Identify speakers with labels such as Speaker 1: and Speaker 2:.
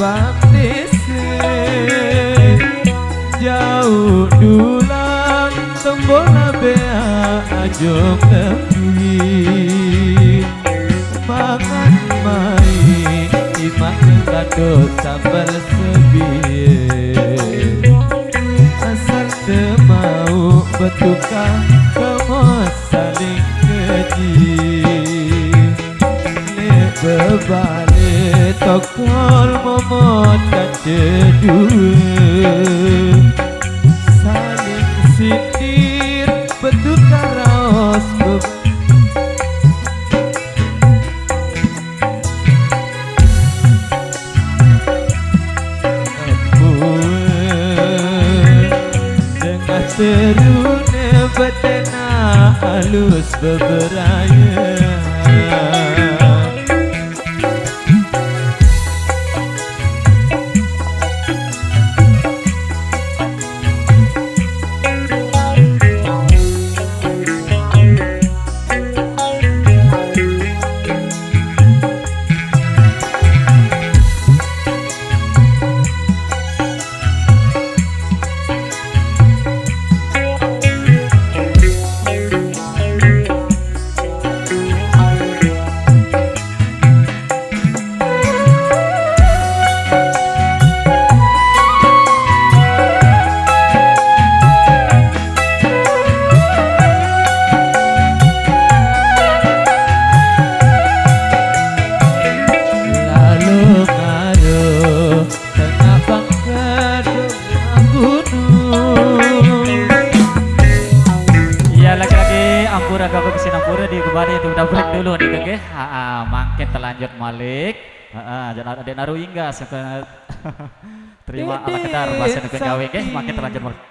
Speaker 1: baptise jauh dulang tembona bea ajok lebih makan mai imak kado sabar sebiye asal temau betukang kemos saling keji bebalik tokol momot kacedue saling sindir betukang raos dengan terune betena halus beberaya Agak Sinampura di kembali itu udah break dulu nih oke. Makin terlanjut Malik. Jangan ada naruh hingga terima ala kedar bahasa gawe makin terlanjut Malik.